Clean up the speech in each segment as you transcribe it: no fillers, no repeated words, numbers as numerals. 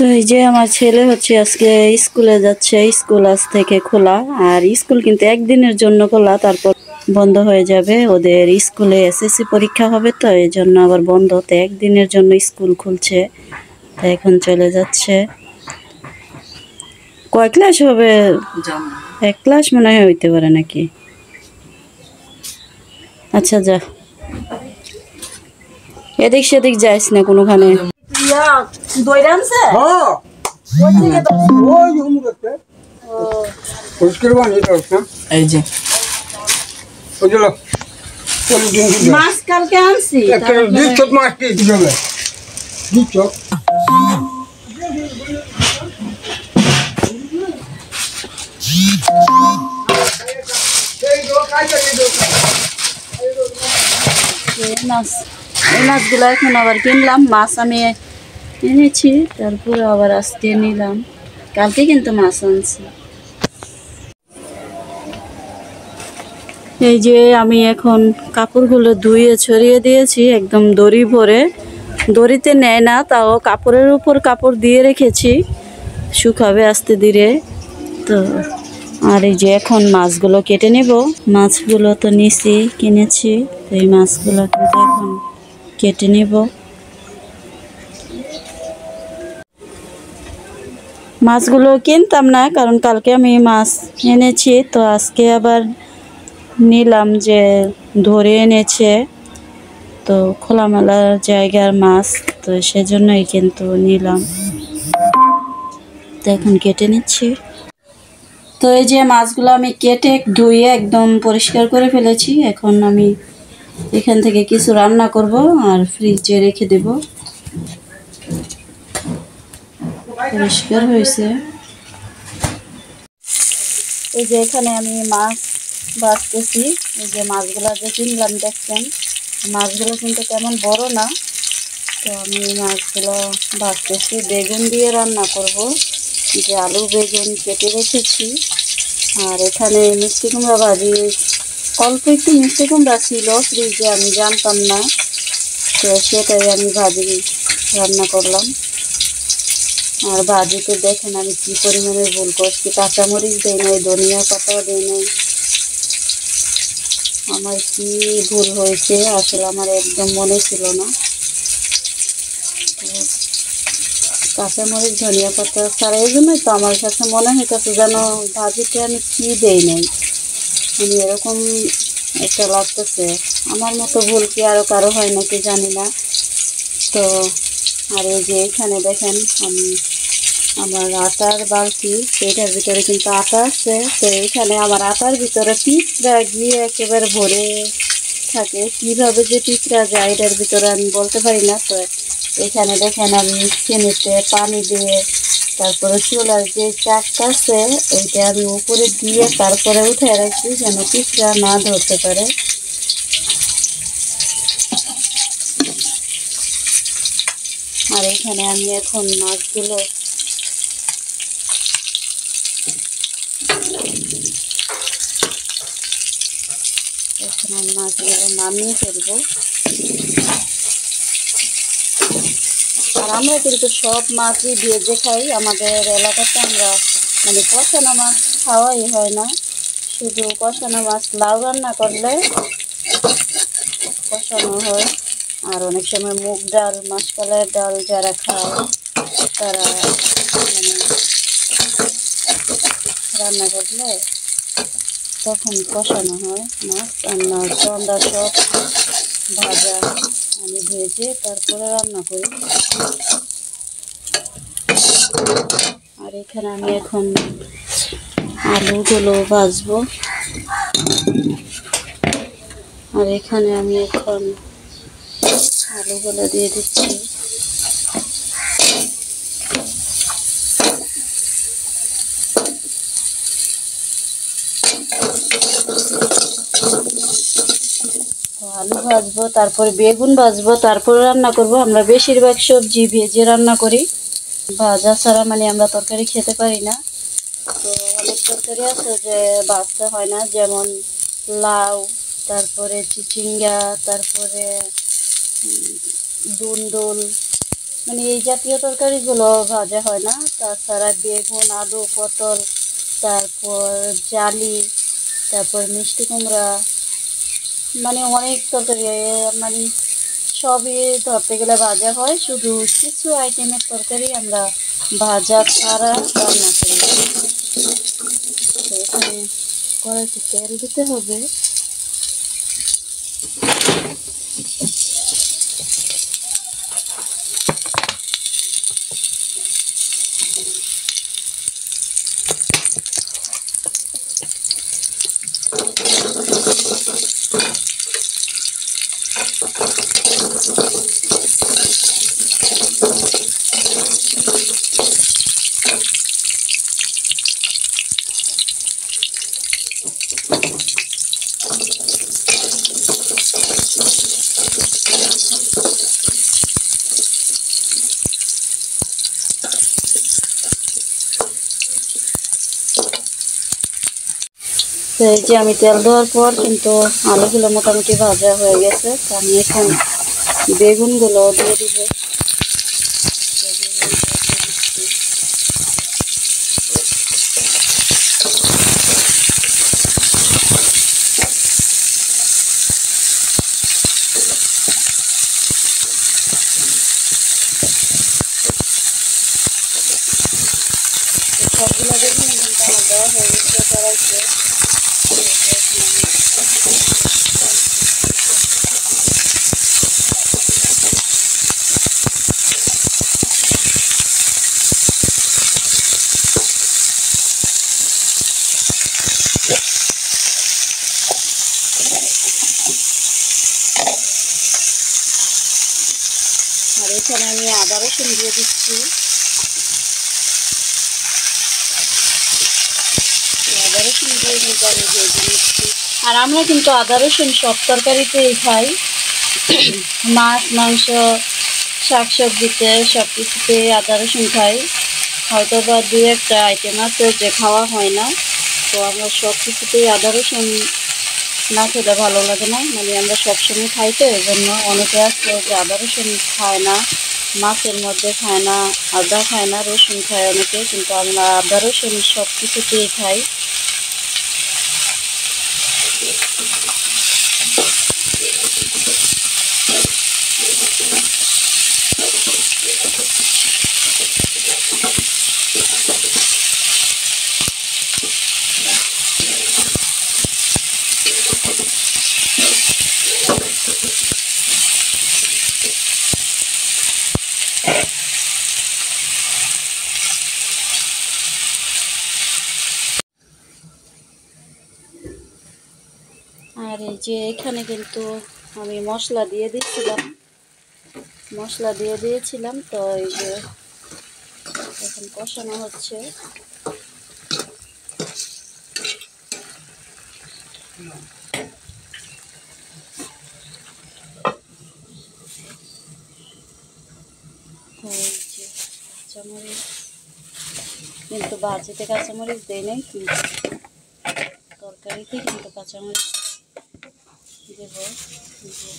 তো এই যে আমার ছেলে হচ্ছে আজকে স্কুলে যাচ্ছে। স্কুল আজ থেকে খোলা, আর স্কুল কিন্তু একদিনের জন্য খোলা, তারপর বন্ধ হয়ে যাবে। ওদের স্কুলে এসএসসি পরীক্ষা হবে, তো এই জন্য আবার বন্ধ। তো একদিনের জন্য স্কুল খুলছে, তো এখন চলে যাচ্ছে। কয় ক্লাস হবে? 1 ক্লাস মনে হয় হইতে পারে নাকি। আচ্ছা যা, এদিক সেদিক যাইস না কোনোখানে। মাছ কালকে আনছি, এই মাছগুলো এখন আবার কিনলাম। মাছ আমি এনেছি, তারপর আবার আজকে নিলাম। কালকে কিন্তু মাছ আনছি। এই যে আমি এখন কাপড়গুলো ধুয়ে ছড়িয়ে দিয়েছি একদম দড়ি ভরে। দড়িতে নেয় না, তাও কাপড়ের উপর কাপড় দিয়ে রেখেছি, শুকাবে আস্তে ধীরে। তো আর এই যে এখন মাছগুলো কেটে নেব। মাছগুলো তো নিচে কিনেছি, তো এই মাছগুলো কিন্তু এখন কেটে নেব। মাছগুলো কিনতাম না, কারণ কালকে আমি মাছ এনেছি, তো আজকে আবার নিলাম যে ধরে এনেছে, তো খোলামেলা জায়গার মাছ, তো সেজন্যই কিন্তু নিলাম। তো এখন কেটে নিচ্ছি। তো এই যে মাছগুলো আমি কেটে ধুয়ে একদম পরিষ্কার করে ফেলেছি। এখন আমি এখান থেকে কিছু রান্না করব আর ফ্রিজে রেখে দেব। পরিষ্কার হয়েছে। এই যে এখানে আমি মাছ ভাজতেছি। এই যে মাছগুলো যে কিনলাম দেখছেন, মাছগুলো কিন্তু তেমন বড় না। তো আমি মাছগুলো ভাজতেছি, বেগুন দিয়ে রান্না করব। যে আলু বেগুন কেটে রেখেছি। আর এখানে মিষ্টি কুমড়া ভাজি, অল্প একটু মিষ্টি কুমড়া ছিল ফ্রিজে, আমি জানতাম না, তো সেটাই আমি ভাজি রান্না করলাম। আর ভাজিতে দেখেন আমি কি পরিমাণে ভুল করছি, কাঁচামরিচ দেই নাই, ধনিয়া পাতাও দেই নাই। আমার কি ভুল হয়েছে আসলে আমার একদম মনে ছিল না। কাঁচামরিচ ধনিয়া পাতা ছাড়া, এই জন্যই তো আমার কাছে মনে হইতেছে যেন ভাজিতে আমি কি দেই নাই, মানে এরকম একটা লাগতেছে। আমার মতো ভুল কি আরো কারো হয় নাকি জানি না। তো আর এই যে এখানে দেখেন আমি আমার আটার বালতি, সেটার ভিতরে কিন্তু আটা আছে। তো এখানে আমার আটার ভিতরে পিঁপড়া গিয়ে একেবারে ভরে থাকে। কিভাবে যে পিঁপড়া যায় এটার ভিতরে আমি বলতে পারি না। তো এখানে দেখেন আমি চিনিতে পানি দিয়ে, তারপরে চুলার যে চাকটা আছে ওইটা আমি উপরে দিয়ে তারপরে উঠে রাখছি, যেন পিঁপড়া না ধরতে পারে। আর এখানে আমি এখন মাছগুলো নামিয়ে ফেলবো। আর আমরা কিন্তু সব মাছই ভেজে খাই। আমাদের এলাকাতে আমরা মানে কষানো মাছ খাওয়াই হয় না, শুধু কষানো মাছ লাউ রান্না করলে কষানো হয়। আর অনেক সময় মুগ ডাল, মাসকলাইয়ের ডাল যারা খায় তারা মানে রান্না করলে তখন কষানো হয় মাছ। আর তো আমরা সব ভাজা, আমি ভেজে তারপরে রান্না করি। আর এখানে আমি এখন আলুগুলো ভাজবো। আর এখানে আমি এখন আলুগুলো দিয়ে দিচ্ছি। আলু ভাজবো, তারপরে বেগুন ভাজবো, তারপরে রান্না করব। আমরা বেশিরভাগ সবজি ভেজে রান্না করি, ভাজা ছাড়া মানে আমরা তরকারি খেতে পারি না। তো অনেক তরকারি আছে যে ভাজতে হয় না, যেমন লাউ, তারপরে চিচিঙ্গা, তারপরে দুন্দুল, মানে এই জাতীয় তরকারিগুলো ভাজা হয় না। তাছাড়া বেগুন, আলু, পটল, তারপর জালি, তারপর মিষ্টি কুমড়া, মানে অনেক তরকারি, মানে সবই ধরতে গেলে ভাজা হয়। শুধু কিছু আইটেমের তরকারি আমরা ভাজা ছাড়া রান্না করি। তো এখানে কড়াইতে তেল দিতে হবে। তো এই যে আমি তেল দেওয়ার পর কিন্তু আলুগুলো মোটামুটি ভাজা হয়ে গেছে। তো আমি এখন বেগুনগুলো দিয়ে দিব। সবগুলো বেগুন কিন্তু আমার দেওয়া হয়ে গেছে কড়াইতে। আর এখানে আমি আদা রসুন দিয়ে দিচ্ছি। আদা রসুন দিয়ে কিন্তু আমি ভেজে নিচ্ছি। আর আমরা কিন্তু আদা রসুন সব তরকারিতেই খাই, মাছ, মাংস, শাকসবজিতে সব কিছুতে আদা রসুন খাই। হয়তো বা দু একটা আইটেম আছে যে খাওয়া হয় না। তো আমরা সব কিছুতেই আদা রসুন না খেলে ভালো লাগে না, মানে আমরা সবসময় খাই। তো এই জন্য অনেকে আছে যে আদা রসুন খায় না, মাছের মধ্যে খায় না, আদা খায় না, রসুন খায় অনেকে, কিন্তু আমরা আদা রসুন সব কিছুতেই খাই। আর এই যে এখানে কিন্তু আমি মশলা দিয়ে দিয়েছিলাম। তো এই যে এখন কষানো হচ্ছে। তো এই যে কাঁচামরিচ, কিন্তু ভাজিতে কাঁচামরিচ দেয় নাই, কিন্তু তরকারিতে কিন্তু কাঁচামরিচ দেব।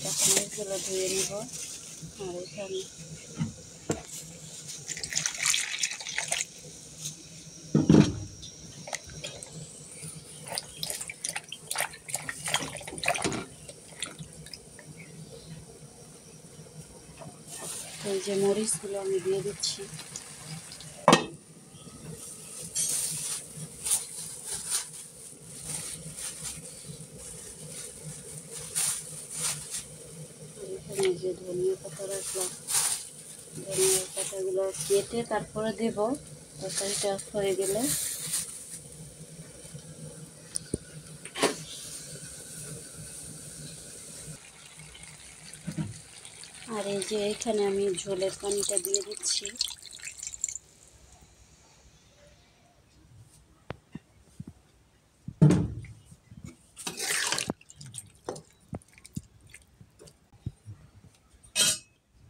কাঁচামরিচগুলো ধুয়ে নেব। আর এখানে এই যে মরিচগুলো আমি দিয়ে দিচ্ছি। এখানে যে ধনিয়া পাতা রাখলাম, ধনিয়া পাতাগুলো কেটে তারপরে দেব তরকারিটা হয়ে গেলে। আর এই যে এখানে আমি ঝোলের পানিটা দিয়ে দিচ্ছি।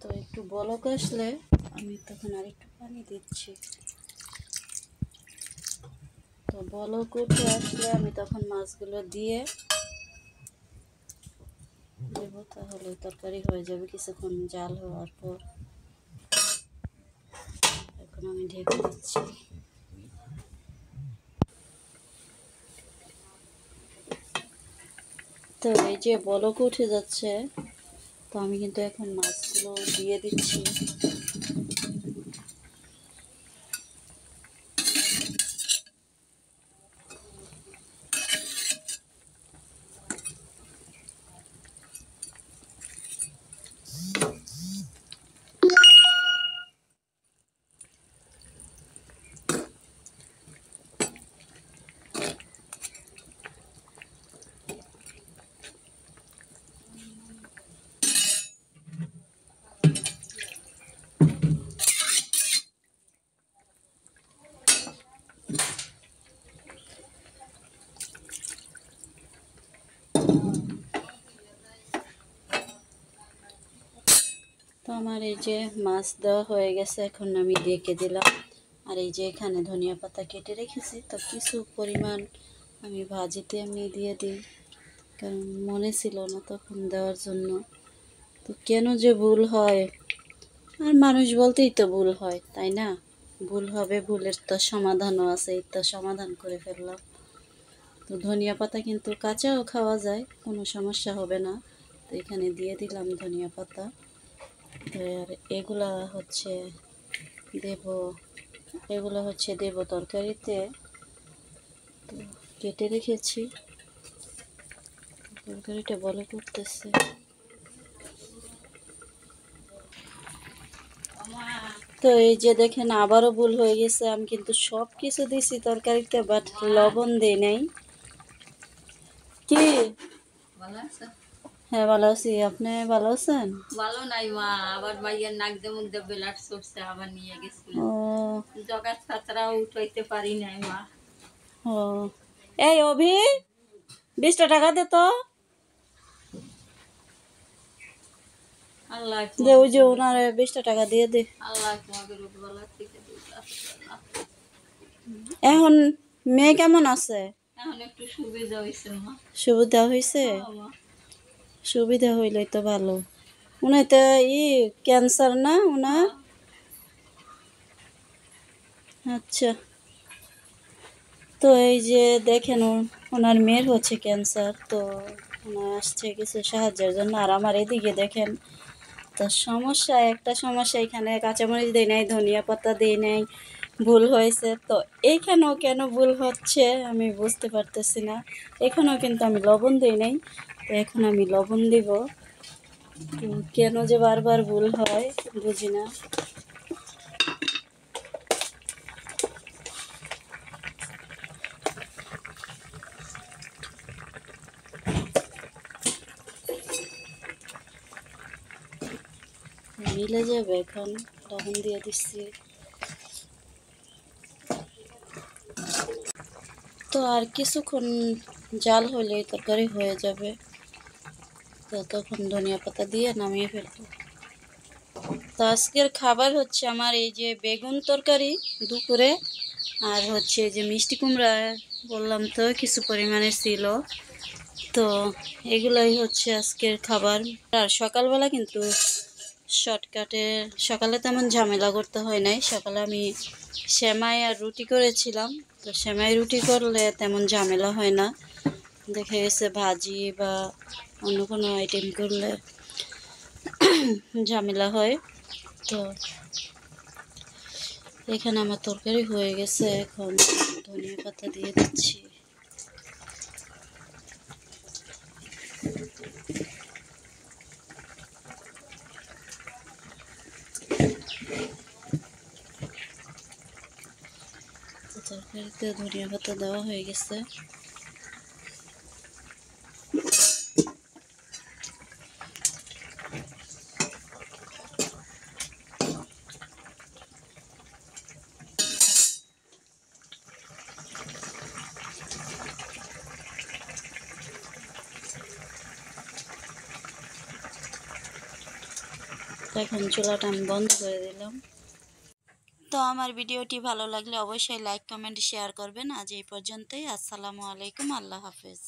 তো একটু বলক আসলে আমি তখন আর একটু পানি দিচ্ছি। তো বলক উঠে আসলে আমি তখন মাছগুলো দিয়ে দেবো, তাহলে তরকারি হয়ে যাবে কিছুক্ষণ জাল হওয়ার পর। আমি ঢেকে দিচ্ছি। তো এই যে বলক উঠে যাচ্ছে, তো আমি কিন্তু এখন মাছগুলো দিয়ে দিচ্ছি। তো আমার এই যে মাছ দেওয়া হয়ে গেছে, এখন আমি ঢেকে দিলাম। আর এই যে এখানে ধনিয়া পাতা কেটে রেখেছি, তো কিছু পরিমাণ আমি ভাজিতে আমি দিয়ে দিই, কারণ মনে ছিল না তখন দেওয়ার জন্য। তো কেন যে ভুল হয়, আর মানুষ বলতেই তো ভুল হয়, তাই না? ভুল হবে, ভুলের তো সমাধানও আছে, এই তো সমাধান করে ফেললাম। তো ধনিয়া পাতা কিন্তু কাঁচাও খাওয়া যায়, কোনো সমস্যা হবে না। তো এখানে দিয়ে দিলাম ধনিয়া পাতা। আর এগুলো হচ্ছে দেব তরকারিতে। তো কেটে রেখেছি, তরকারিটা বলে করতেছে। তো এই যে দেখেন আবারও ভুল হয়ে গেছে, আমি কিন্তু সব কিছু দিছি তরকারিতে, বাট লবণ দেই নাই। কি? হ্যাঁ ভালো আছি, আপনি ভালো আছেন? ভালো নাই মা, আবার মাইয়ের নাক দিয়ে মুখ দিয়ে ব্লাড সরছে, আবার নিয়ে গেছিল। ও জগার ছাত্রাও উঠাইতে পারি নাই মা। ও, এই অভি 20টা টাকা দে তো। আল্লাহ দে, ওই যে ওনার 20টা টাকা দিয়ে দে। আল্লাহ তোমাকে রোগবালা থেকে দিতে। এখন মেয়ে কেমন আছে? এখন একটু সুবিধা হয়েছে মা। সুবিধা হয়েছে? মা সুবিধা হইলেই তো ভালো। উনি তো ক্যান্সার না ওনার? আচ্ছা। তো এই যে দেখেন ওনার মেয়ের হচ্ছে ক্যান্সার, তো ওনার আসছে কিছু সাহায্যের জন্য। আর আমার এদিকে দেখেন, তো একটা সমস্যা, এখানে কাঁচামরিচ দেয় নাই, ধনিয়া পাতা দেয় নাই, ভুল হয়েছে। তো এইখানেও কেন ভুল হচ্ছে আমি বুঝতে পারতেছি না। এখানেও কিন্তু আমি লবণ দিই নাই, তো এখন আমি লবণ দিব। তো কেন যে বারবার ভুল হয় বুঝি না। মিলে যাবে, এখন লবণ দিয়ে দিচ্ছি। তো আর কিছুক্ষণ জাল হলে তরকারি হয়ে যাবে, তো তখন ধনিয়া পাতা দিয়ে নামিয়ে ফেলবো। তো আজকের খাবার হচ্ছে আমার এই যে বেগুন তরকারি দুপুরে, আর হচ্ছে যে মিষ্টি কুমড়া বললাম তো কিছু পরিমাণে ছিল। তো এগুলাই হচ্ছে আজকের খাবার। আর সকালবেলা কিন্তু শর্টকাটে, সকালে তেমন ঝামেলা করতে হয় নাই। সকালে আমি সেমাই আর রুটি করেছিলাম, তো সেমাই রুটি করলে তেমন ঝামেলা হয় না। দেখা গেছে ভাজি বা অন্য কোনো আইটেম করলে ঝামেলা হয়। তো এখানে আমার তরকারি হয়ে গেছে, এখন ধনিয়া পাতা দিয়ে দিচ্ছি। তরকারিতে ধনিয়া পাতা দেওয়া হয়ে গেছে। এখন চুলাটা আমি বন্ধ করে দিলাম। তো আমার ভিডিওটি ভালো লাগলে অবশ্যই লাইক কমেন্ট শেয়ার করবেন। আজ এই পর্যন্তই। আসসালামু আলাইকুম, আল্লাহ হাফেজ।